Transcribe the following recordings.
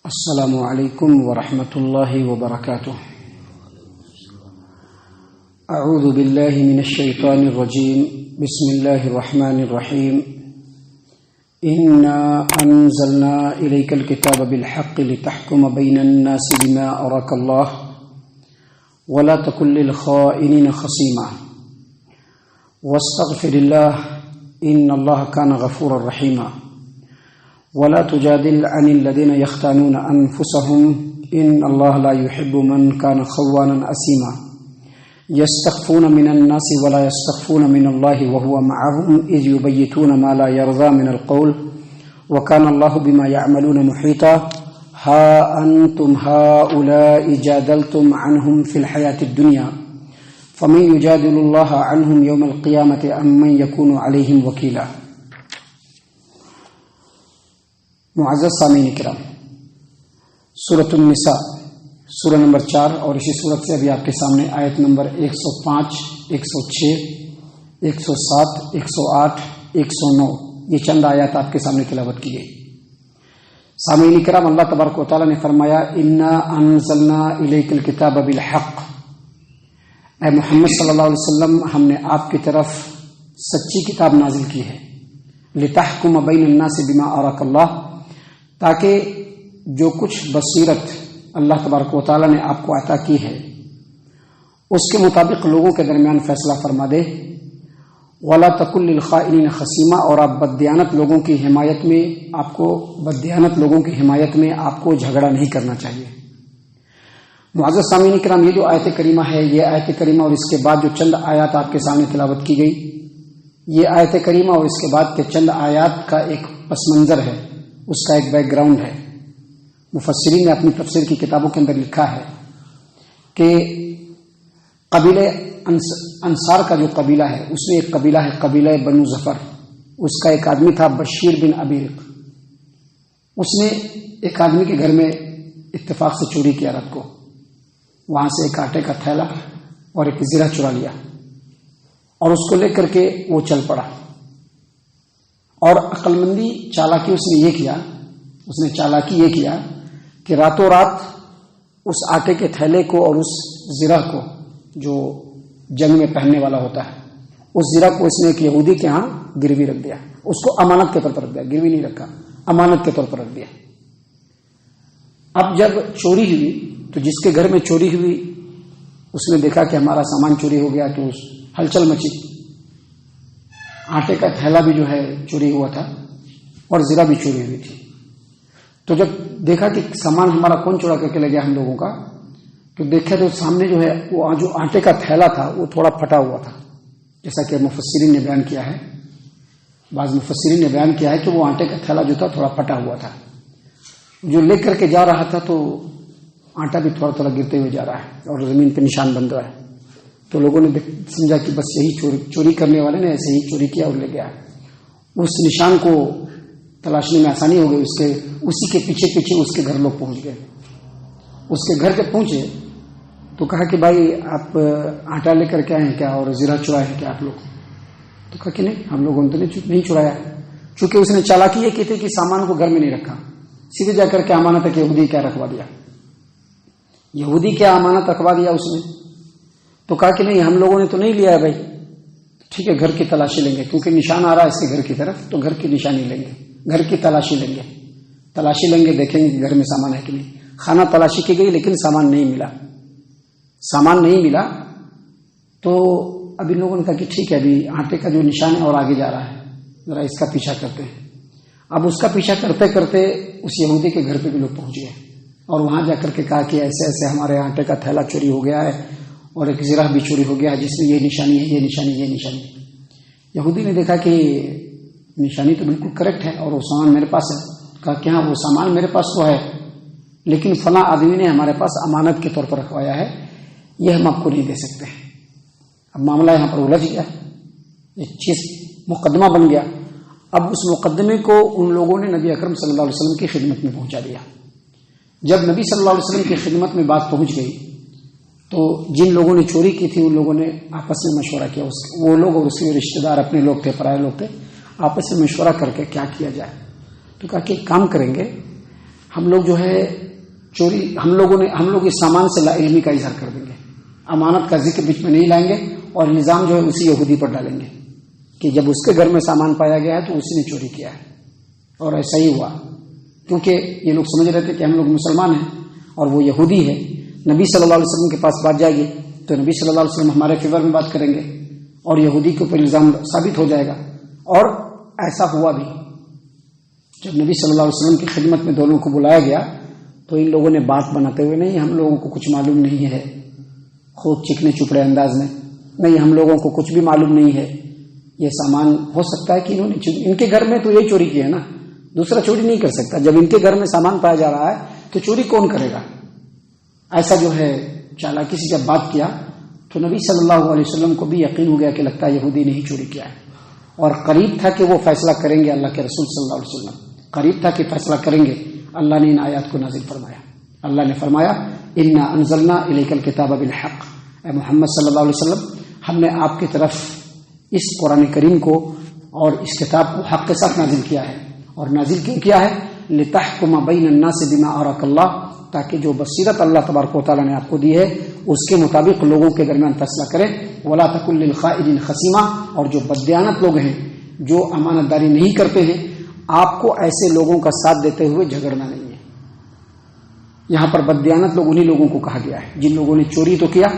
السلام علیکم ورحمۃ اللہ وبرکاتہ۔ اعوذ باللہ من الشیطان الرجیم، بسم اللہ الرحمن الرحیم۔ انا انزلنا الیک الکتاب بالحق لتحکم بین الناس بما اراک اللہ ولا تکن للخائنین خصیما واستغفر اللہ ان اللہ کان غفورا رحیما ولا تجادل عن الذين يختانون أنفسهم إن الله لا يحب من كان خوانا أثيما يستخفون من الناس ولا يستخفون من الله وهو معهم إذ يبيتون ما لا يرضى من القول وكان الله بما يعملون محيطا ها أنتم هؤلاء جادلتم عنهم في الحياة الدنيا فمن يجادل الله عنهم يوم القيامة أم من يكون عليهم وكيلا۔ معزز سامعین کرام، سورۃ النساء سورہ نمبر 4 اور اسی سورت سے ابھی آپ کے سامنے آیت نمبر 105، 106، 107، 108، 109 یہ چند آیات آپ کے سامنے تلاوت کی گئی۔ سامعین کرام، اللہ تبارک و تعالیٰ نے فرمایا انا انزلنا الیک الکتاب بالحق، اے محمد صلی اللہ علیہ وسلم ہم نے آپ کی طرف سچی کتاب نازل کی ہے، لتحکم بین الناس بما اراک اللہ، تاکہ جو کچھ بصیرت اللہ تبارک و تعالیٰ نے آپ کو عطا کی ہے اس کے مطابق لوگوں کے درمیان فیصلہ فرما دے۔ ولا تکن للخائنین خصیما، اور آپ بددیانت لوگوں کی حمایت میں آپ کو جھگڑا نہیں کرنا چاہیے۔ معزز سامعین کرام، یہ جو آیت کریمہ ہے، یہ آیت کریمہ اور اس کے بعد جو چند آیات آپ کے سامنے تلاوت کی گئی، یہ آیت کریمہ اور اس کے بعد کے چند آیات کا ایک پس منظر ہے، اس کا ایک بیک گراؤنڈ ہے۔ مفسرین نے اپنی تفسیر کی کتابوں کے اندر لکھا ہے کہ قبیلہ انصار کا جو قبیلہ ہے، اس میں ایک قبیلہ ہے قبیلہ بنو ظفر، اس کا ایک آدمی تھا بشیر بن ابیرق۔ اس نے ایک آدمی کے گھر میں اتفاق سے چوری کیا رات کو، وہاں سے ایک آٹے کا تھیلا اور ایک زرہ چرا لیا اور اس کو لے کر کے وہ چل پڑا، اور عقل مندی چالاکی اس نے چالاکی یہ کیا کہ راتوں رات اس آٹے کے تھیلے کو اور اس زرہ کو جو جنگ میں پہننے والا ہوتا ہے، اس زرہ کو اس نے ایک یہودی کے ہاں گروی رکھ دیا، اس کو امانت کے طور پر رکھ دیا، گروی نہیں رکھا، امانت کے طور پر رکھ دیا۔ اب جب چوری ہوئی تو جس کے گھر میں چوری ہوئی اس نے دیکھا کہ ہمارا سامان چوری ہو گیا، تو ہلچل مچی، آٹے کا تھیلا بھی جو ہے چوری ہوا تھا اور زرہ بھی چوری ہوئی تھی۔ تو جب دیکھا کہ سامان ہمارا کون چورا کر کے لے گیا ہم لوگوں کا، تو دیکھا تو سامنے جو ہے وہ جو آٹے کا تھیلا تھا وہ تھوڑا پھٹا ہوا تھا، جیسا کہ مفسرین نے بیان کیا ہے، بعض مفسرین نے بیان کیا ہے کہ وہ آٹے کا تھیلا جو تھا تھوڑا پھٹا ہوا تھا۔ جو لے کر کے جا رہا تھا تو آٹا بھی تھوڑا تھوڑا گرتے ہوئے جا رہا ہے اور زمین پہ نشان بن رہا ہے۔ تو لوگوں نے سمجھا کہ بس یہی چوری کرنے والے نے ایسے ہی چوری کیا اور لے گیا۔ اس نشان کو تلاشنے میں آسانی ہو گئی، اسی کے پیچھے پیچھے اس کے گھر لوگ پہنچ گئے۔ اس کے گھر جب پہنچے تو کہا کہ بھائی آپ آٹا لے کر کے آئے ہیں کیا اور زرہ چرائے ہیں کیا آپ لوگ؟ تو کہا کہ نہیں، ہم لوگوں نے تو نہیں چرایا، چونکہ اس نے چالاکی یہ کی تھی کہ سامان کو گھر میں نہیں رکھا، سیدھے جا کر کے امانت ہے یہودی کیا رکھوا دیا، یہودی کیا امانت رکھوا دیا اس نے۔ تو کہا کہ نہیں، ہم لوگوں نے تو نہیں لیا ہے بھائی، ٹھیک ہے گھر کی تلاشی لیں گے، کیونکہ نشان آ رہا ہے اس کے گھر کی طرف، تو گھر کی نشانی لیں گے، گھر کی تلاشی لیں گے، دیکھیں گے کہ گھر میں سامان ہے کہ نہیں۔ کھانا تلاشی کی گئی لیکن سامان نہیں ملا، تو اب ان لوگوں نے کہا کہ ٹھیک ہے ابھی آٹے کا جو نشان ہے اور آگے جا رہا ہے، ذرا اس کا پیچھا کرتے ہیں۔ اب اس کا پیچھا کرتے کرتے اس یہودی کے گھر پہ بھی لوگ پہنچ گئے اور وہاں جا کر کے کہا کہ ایسے ایسے ہمارے آٹے کا تھیلا چوری ہو گیا ہے اور ایک زرہ بھی چوری ہو گیا ہے جس میں یہ نشانی ہے، یہ نشانی۔ یہودی نے دیکھا کہ نشانی تو بالکل کریکٹ ہے اور وہ سامان میرے پاس ہے۔ کہا کہ ہاں وہ سامان میرے پاس تو ہے، لیکن فلاں آدمی نے ہمارے پاس امانت کے طور پر رکھوایا ہے، یہ ہم آپ کو نہیں دے سکتے۔ اب معاملہ یہاں پر الجھ گیا، ایک چیز مقدمہ بن گیا۔ اب اس مقدمے کو ان لوگوں نے نبی اکرم صلی اللہ علیہ وسلم کی خدمت میں پہنچا دیا۔ جب نبی صلی اللہ علیہ وسلم کی خدمت میں بات پہنچ گئی تو جن لوگوں نے چوری کی تھی ان لوگوں نے آپس میں مشورہ کیا، وہ لوگ اور اس کے رشتہ دار اپنے لوگ تھے، پرائے لوگ تھے، آپس میں مشورہ کر کے کیا کیا جائے۔ تو کہا کہ ایک کام کریں گے، ہم لوگ جو ہے چوری ہم لوگ اس سامان سے لا علمی کا اظہار کر دیں گے، امانت کا ذکر بیچ میں نہیں لائیں گے اور الزام جو ہے اسی یہودی پر ڈالیں گے کہ جب اس کے گھر میں سامان پایا گیا ہے تو اسی نے چوری کیا ہے، اور ایسا ہی ہوا، کیونکہ یہ لوگ سمجھ رہے تھے کہ ہم لوگ مسلمان ہیں اور وہ یہودی ہے۔ نبی صلی اللہ علیہ وسلم کے پاس بات جائے گی تو نبی صلی اللہ علیہ وسلم ہمارے فیور میں بات کریں گے اور یہودی کے اوپر الزام ثابت ہو جائے گا، اور ایسا ہوا بھی۔ جب نبی صلی اللہ علیہ وسلم کی خدمت میں دونوں کو بلایا گیا تو ان لوگوں نے بات بناتے ہوئے، نہیں ہم لوگوں کو کچھ معلوم نہیں ہے، خود چکنے چپڑے انداز میں، نہیں ہم لوگوں کو کچھ بھی معلوم نہیں ہے، یہ سامان ہو سکتا ہے کہ انہوں نے ان کے گھر میں تو یہی چوری کی ہے نا، دوسرا چوری نہیں کر سکتا، جب ان کے گھر میں سامان پایا جا رہا ہے تو چوری کون کرے گا؟ ایسا جو ہے چالاکی سے جب بات کیا تو نبی صلی اللہ علیہ وسلم کو بھی یقین ہو گیا کہ لگتا ہے یہودی نے ہی چوری کیا ہے، اور قریب تھا کہ وہ فیصلہ کریں گے، اللہ کے رسول صلی اللہ علیہ وسلم قریب تھا کہ فیصلہ کریں گے۔ اللہ نے ان آیات کو نازل فرمایا، اللہ نے فرمایا انا انزلنا الیک الکتاب بالحق، اے محمد صلی اللہ علیہ وسلم ہم نے آپ کی طرف اس قرآن کریم کو اور اس کتاب کو حق کے ساتھ نازل کیا ہے، اور نازل کیوں کیا ہے؟ لتحکم بین الناس بما اراک اللہ، تاکہ جو بصیرت اللہ تبارک و تعالیٰ نے آپ کو دی ہے اس کے مطابق لوگوں کے درمیان فیصلہ کریں۔ ولا تکن للخائنین خصیما، اور جو بددیانت لوگ ہیں، جو امانت داری نہیں کرتے ہیں، آپ کو ایسے لوگوں کا ساتھ دیتے ہوئے جھگڑنا نہیں ہے۔ یہاں پر بددیانت لوگ انہی لوگوں کو کہا گیا ہے جن لوگوں نے چوری تو کیا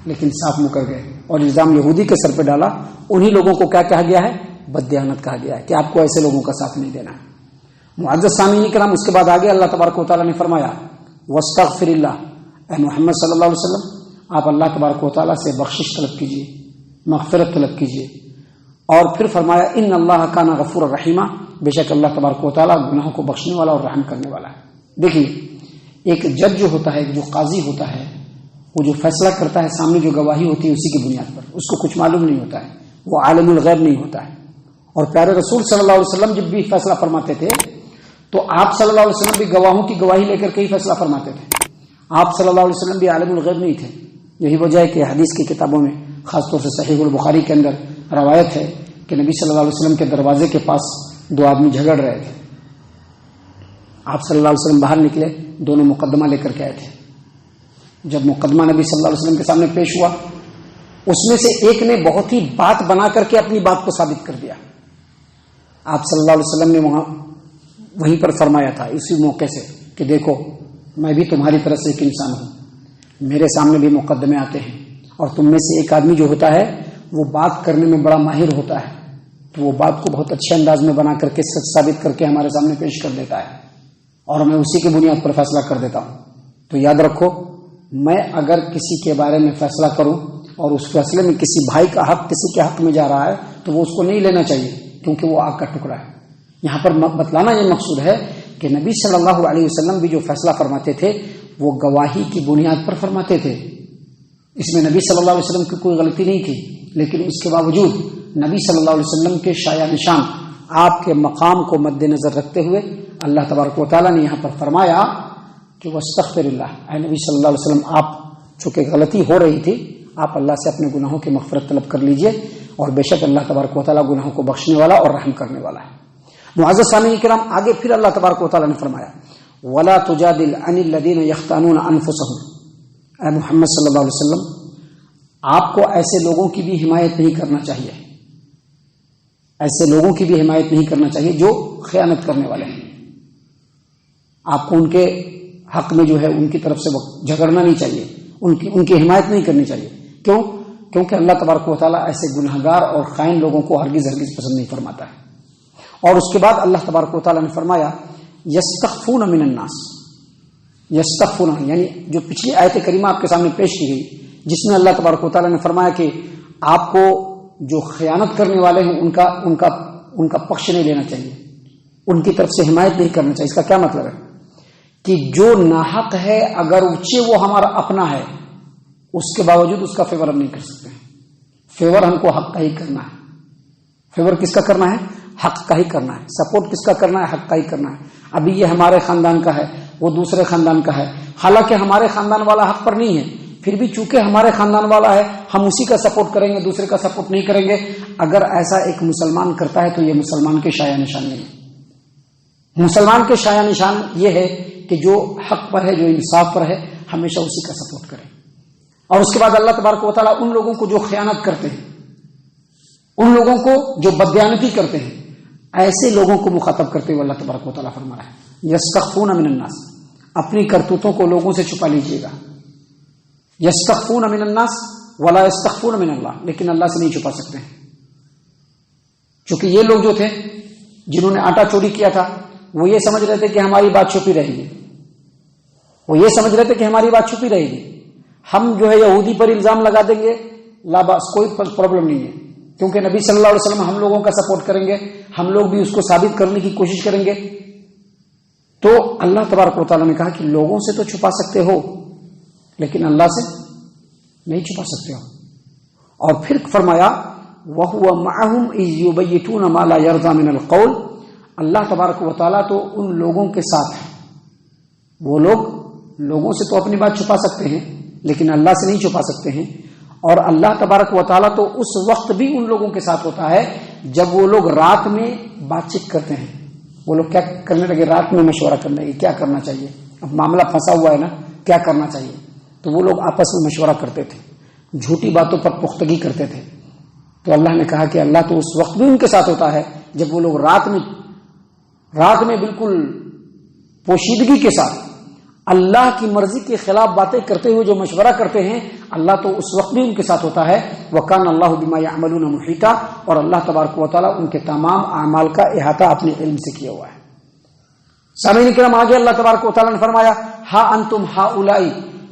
لیکن صاف منہ کر گئے اور الزام یہودی کے سر پہ ڈالا، انہی لوگوں کو کیا کہا گیا ہے؟ بددیانت کہا گیا ہے کہ آپ کو ایسے لوگوں کا ساتھ نہیں دینا ہے۔ معزز سامعین کرام، اس کے بعد آگے اللہ تبارک و تعالیٰ نے فرمایا واستغفر اللہ، اے محمد صلی اللہ علیہ وسلم آپ اللہ تبارک و تعالیٰ سے بخشش طلب کیجیے، مغفرت طلب کیجیے، اور پھر فرمایا ان اللہ کان غفور الرحیم، بے شک اللہ تبارک و تعالیٰ گناہوں کو بخشنے والا اور رحم کرنے والا ہے۔ دیکھیے ایک جج جو ہوتا ہے، جو قاضی ہوتا ہے، وہ جو فیصلہ کرتا ہے سامنے جو گواہی ہوتی ہے اسی کی بنیاد پر، اس کو کچھ معلوم نہیں ہوتا ہے، وہ عالم الغیب نہیں ہوتا ہے۔ اور پیارے رسول صلی اللہ علیہ وسلم جب بھی فیصلہ فرماتے تھے تو آپ صلی اللہ علیہ وسلم بھی گواہوں کی گواہی لے کر کے ہی فیصلہ فرماتے تھے، آپ صلی اللہ علیہ وسلم بھی عالم الغیب نہیں تھے۔ یہی وجہ ہے کہ حدیث کی کتابوں میں خاص طور سے صحیح البخاری کے اندر روایت ہے کہ نبی صلی اللہ علیہ وسلم کے دروازے کے پاس دو آدمی جھگڑ رہے تھے، آپ صلی اللہ علیہ وسلم باہر نکلے، دونوں مقدمہ لے کر کے آئے تھے۔ جب مقدمہ نبی صلی اللہ علیہ وسلم کے سامنے پیش ہوا، اس میں سے ایک نے بہت ہی بات بنا کر کے اپنی بات کو ثابت کر دیا۔ آپ صلی اللہ علیہ وسلم نے وہیں پر فرمایا تھا اسی موقع سے کہ دیکھو میں بھی تمہاری طرح سے ایک انسان ہوں، میرے سامنے بھی مقدمے آتے ہیں، اور تم میں سے ایک آدمی جو ہوتا ہے وہ بات کرنے میں بڑا ماہر ہوتا ہے، تو وہ بات کو بہت اچھے انداز میں بنا کر کے سچ ثابت کر کے ہمارے سامنے پیش کر دیتا ہے، اور میں اسی کی بنیاد پر فیصلہ کر دیتا ہوں۔ تو یاد رکھو، میں اگر کسی کے بارے میں فیصلہ کروں اور اس فیصلے میں کسی بھائی کا حق کسی کے حق میں جا رہا ہے تو وہ اس کو نہیں لینا چاہیے، کیونکہ وہ آگ کا ٹکڑا ہے۔ یہاں پر بتلانا یہ مقصود ہے کہ نبی صلی اللہ علیہ وسلم بھی جو فیصلہ فرماتے تھے وہ گواہی کی بنیاد پر فرماتے تھے، اس میں نبی صلی اللہ علیہ وسلم کی کوئی غلطی نہیں تھی، لیکن اس کے باوجود نبی صلی اللہ علیہ وسلم کے شایع نشان آپ کے مقام کو مد نظر رکھتے ہوئے اللہ تبارک و تعالیٰ نے یہاں پر فرمایا کہ واستغفر اللہ، اے نبی صلی اللہ علیہ وسلم آپ چونکہ غلطی ہو رہی تھی، آپ اللہ سے اپنے گناہوں کی مغفرت طلب کر لیجئے، اور بے شک اللہ تبارک و تعالیٰ گناہوں کو بخشنے والا اور رحم کرنے والا ہے۔ معزز سامعین کرام، آگے پھر اللہ تبارک و تعالیٰ نے فرمایا وَلَا تُجَادِلْ عَنِ الَّذِينَ يَخْتَانُونَ أَنفُسَهُمْ، اے محمد صلی اللہ علیہ وسلم آپ کو ایسے لوگوں کی بھی حمایت نہیں کرنا چاہیے، ایسے لوگوں کی بھی حمایت نہیں کرنا چاہیے جو خیانت کرنے والے ہیں۔ آپ کو ان کے حق میں جو ہے ان کی طرف سے جھگڑنا نہیں چاہیے، ان کی حمایت نہیں کرنی چاہیے۔ کیوں؟ کیونکہ اللہ تبارک و تعالیٰ ایسے گنہگار اور خائن لوگوں کو ہرگز پسند نہیں فرماتا ہے۔ اور اس کے بعد اللہ تبارک و تعالیٰ نے فرمایا یستخفون من الناس، یستخفون یعنی جو پچھلی آیت کریمہ آپ کے سامنے پیش کی گئی جس میں اللہ تبارک و تعالیٰ نے فرمایا کہ آپ کو جو خیانت کرنے والے ہیں ان کا پکش نہیں لینا چاہیے، ان کی طرف سے حمایت نہیں کرنا چاہیے۔ اس کا کیا مطلب ہے کہ جو ناحق ہے اگر اچھے وہ ہمارا اپنا ہے اس کے باوجود اس کا فیور ہم نہیں کر سکتے ہیں۔ فیور ہم کو حق کا ہی کرنا ہے۔ فیور کس کا کرنا ہے؟ حق کا ہی کرنا ہے۔ سپورٹ کس کا کرنا ہے؟ حق کا ہی کرنا ہے۔ ابھی یہ ہمارے خاندان کا ہے، وہ دوسرے خاندان کا ہے، حالانکہ ہمارے خاندان والا حق پر نہیں ہے، پھر بھی چونکہ ہمارے خاندان والا ہے ہم اسی کا سپورٹ کریں گے، دوسرے کا سپورٹ نہیں کریں گے۔ اگر ایسا ایک مسلمان کرتا ہے تو یہ مسلمان کے شایع نشان نہیں ہے۔ مسلمان کے شایع نشان یہ ہے کہ جو حق پر ہے، جو انصاف پر ہے، ہمیشہ اسی کا سپورٹ کریں۔ اور اس کے بعد اللہ تبارک و تعالیٰ ان لوگوں کو جو خیانت کرتے ہیں، ان لوگوں کو جو بددیانتی کرتے ہیں، ایسے لوگوں کو مخاطب کرتے ہوئے اللہ تبارک و تعالیٰ فرما رہا ہے یستخفون من الناس، اپنی کرتوتوں کو لوگوں سے چھپا لیجیے گا۔ یستخفون من الناس ولا یستخفون من اللہ، لیکن اللہ سے نہیں چھپا سکتے ہیں، چونکہ یہ لوگ جو تھے جنہوں نے آٹا چوری کیا تھا وہ یہ سمجھ رہے تھے کہ ہماری بات چھپی رہے گی، وہ یہ سمجھ رہے تھے کہ ہماری بات چھپی رہے گی، ہم جو ہے یہودی پر الزام لگا دیں گے، لا باس، کوئی پرابلم نہیں ہے، کیونکہ نبی صلی اللہ علیہ وسلم ہم لوگوں کا سپورٹ کریں گے، ہم لوگ بھی اس کو ثابت کرنے کی کوشش کریں گے۔ تو اللہ تبارک و تعالیٰ نے کہا کہ لوگوں سے تو چھپا سکتے ہو لیکن اللہ سے نہیں چھپا سکتے ہو۔ اور پھر فرمایا وَهُوَ مَعَهُمْ إِذْ يُبَيِّتُونَ مَا لَا يَرْضَى مِنَ الْقَوْلِ، اللہ تبارک و تعالیٰ تو ان لوگوں کے ساتھ ہے، وہ لوگ لوگوں سے تو اپنی بات چھپا سکتے ہیں لیکن اللہ سے نہیں چھپا سکتے ہیں۔ اور اللہ تبارک و تعالیٰ تو اس وقت بھی ان لوگوں کے ساتھ ہوتا ہے جب وہ لوگ رات میں بات چیت کرتے ہیں۔ وہ لوگ کیا کرنے لگے؟ رات میں مشورہ کرنے لگے کیا کرنا چاہیے، اب معاملہ پھنسا ہوا ہے نا، کیا کرنا چاہیے، تو وہ لوگ آپس میں مشورہ کرتے تھے، جھوٹی باتوں پر پختگی کرتے تھے۔ تو اللہ نے کہا کہ اللہ تو اس وقت بھی ان کے ساتھ ہوتا ہے جب وہ لوگ رات میں بالکل پوشیدگی کے ساتھ اللہ کی مرضی کے خلاف باتیں کرتے ہوئے جو مشورہ کرتے ہیں، اللہ تو اس وقت بھی ان کے ساتھ ہوتا ہے۔ وَكَانَ اللَّهُ بِمَا يَعْمَلُونَ مُحِيطًا، اور اللہ تبارک و تعالیٰ ان کے تمام اعمال کا احاطہ اپنے علم سے کیا ہوا ہے۔ سامعین کرام، آگے اللہ تبارک و تعالیٰ نے فرمایا ہا انتم ہؤلاء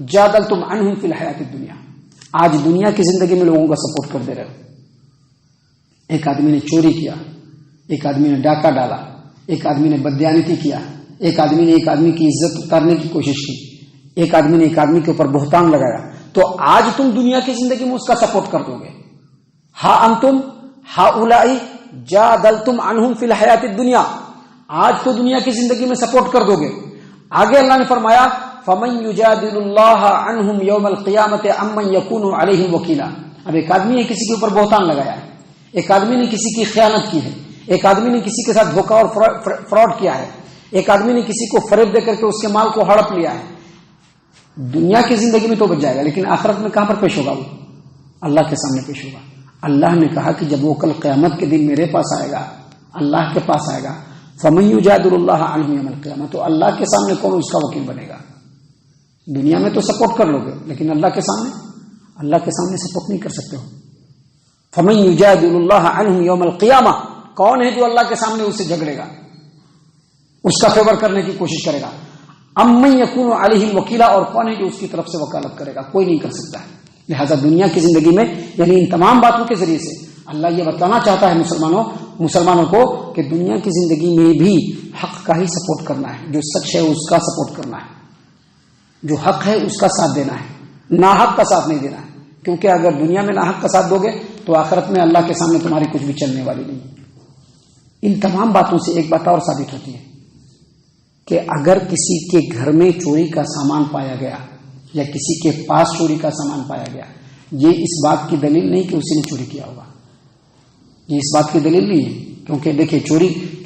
جادلتم عنہم فی الحیات الدنیا، آج دنیا کی زندگی میں لوگوں کا سپورٹ کر دے رہے ہو۔ ایک آدمی نے چوری کیا، ایک آدمی نے ڈاکہ ڈالا، ایک آدمی نے بددیانتی کیا، ایک آدمی نے ایک آدمی کی عزت اتارنے کی کوشش کی، ایک آدمی نے ایک آدمی کے اوپر بہتان لگایا، تو آج تم دنیا کی زندگی میں اس کا سپورٹ کر دو گے۔ ہا انتم ہؤلاء جادلتم عنہم فی الحیات الدنیا، آج تو دنیا کی زندگی میں سپورٹ کر دو گے۔ آگے اللہ نے فرمایا فمن یجادل اللہ عنہم یوم القیامۃ امن یکون علیہم وکیلا، اب ایک آدمی نے کسی کے اوپر بہتان لگایا ہے، ایک آدمی نے کسی کی خیانت کی ہے، ایک آدمی نے کسی کے ساتھ دھوکہ اور فراڈ کیا ہے، ایک آدمی نے کسی کو فریب دے کر کے اس کے مال کو ہڑپ لیا ہے۔ دنیا کی زندگی میں تو بچ جائے گا لیکن آخرت میں کہاں پر پیش ہوگا؟ وہ اللہ کے سامنے پیش ہوگا۔ اللہ نے کہا کہ جب وہ کل قیامت کے دن میرے پاس آئے گا، اللہ کے پاس آئے گا، فمن یجادل اللہ عنہ یوم القیامہ، تو اللہ کے سامنے کون اس کا وکیل بنے گا؟ دنیا میں تو سپورٹ کر لو گے لیکن اللہ کے سامنے سپورٹ نہیں کر سکتے ہو۔ فمن یجادل اللہ عنہ یوم القیامہ، کون ہے جو اللہ کے سامنے اس سے جھگڑے گا، اس کا فیور کرنے کی کوشش کرے گا؟ امن یکون علیہم وکیلا، اور کون ہے جو اس کی طرف سے وکالت کرے گا؟ کوئی نہیں کر سکتا ہے۔ لہذا دنیا کی زندگی میں یعنی ان تمام باتوں کے ذریعے سے اللہ یہ بتانا چاہتا ہے مسلمانوں کو کہ دنیا کی زندگی میں بھی حق کا ہی سپورٹ کرنا ہے، جو سچ ہے اس کا سپورٹ کرنا ہے، جو حق ہے اس کا ساتھ دینا ہے، ناحق کا ساتھ نہیں دینا ہے، کیونکہ اگر دنیا میں ناحق کا ساتھ دو گے تو آخرت میں اللہ کے سامنے تمہاری کچھ بھی چلنے والی نہیں۔ ان تمام باتوں سے ایک بات اور ثابت ہوتی ہے کہ اگر کسی کے گھر میں چوری کا سامان پایا گیا یا کسی کے پاس چوری کا سامان پایا گیا، یہ اس بات کی دلیل نہیں کہ اسی نے چوری کیا ہوگا، یہ اس بات کی دلیل نہیں ہے، کیونکہ دیکھیں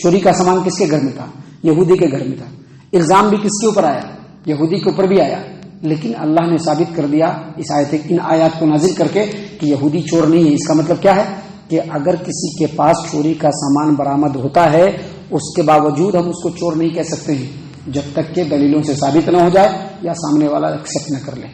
چوری کا سامان کس کے گھر میں تھا؟ یہودی کے گھر میں تھا، الزام بھی کس کے اوپر آیا؟ یہودی کے اوپر بھی آیا، لیکن اللہ نے ثابت کر دیا ان آیات کو نازل کر کے کہ یہودی چور نہیں ہے۔ اس کا مطلب کیا ہے کہ اگر کسی کے پاس چوری کا سامان برآمد ہوتا ہے اس کے باوجود ہم اس کو چور نہیں کہہ سکتے ہیں جب تک کہ دلیلوں سے ثابت نہ ہو جائے یا سامنے والا ایکسپٹ نہ کر لے،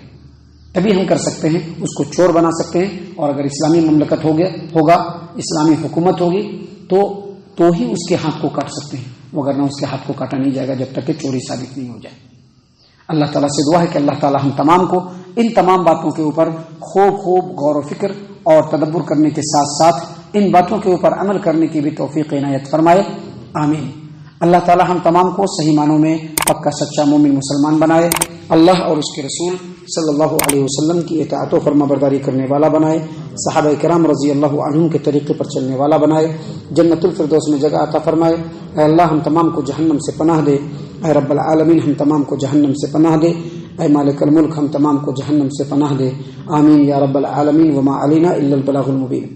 تبھی ہم کر سکتے ہیں، اس کو چور بنا سکتے ہیں۔ اور اگر اسلامی مملکت ہوگا، اسلامی حکومت ہوگی تو ہی اس کے ہاتھ کو کاٹ سکتے ہیں، وگرنہ اس کے ہاتھ کو کاٹا نہیں جائے گا جب تک کہ چوری ثابت نہیں ہو جائے۔ اللہ تعالیٰ سے دعا ہے کہ اللہ تعالیٰ ہم تمام کو ان تمام باتوں کے اوپر خوب غور و فکر اور تدبر کرنے کے ساتھ ساتھ ان باتوں کے اوپر عمل کرنے کی بھی توفیق عنایت فرمائے، آمین۔ اللہ تعالیٰ ہم تمام کو صحیح معنوں میں پکا سچا مومن مسلمان بنائے، اللہ اور اس کے رسول صلی اللہ علیہ وسلم کی اطاعت و فرما برداری کرنے والا بنائے، صحابہ کرام رضی اللہ عنہم کے طریقے پر چلنے والا بنائے، جنت الفردوس میں جگہ عطا فرمائے۔ اے اللہ ہم تمام کو جہنم سے پناہ دے، اے رب العالمین ہم تمام کو جہنم سے پناہ دے، اے مالک الملک ہم تمام کو جہنم سے پناہ دے، آمین یا رب العالمین۔ وما علینا الا البلاغ المبین۔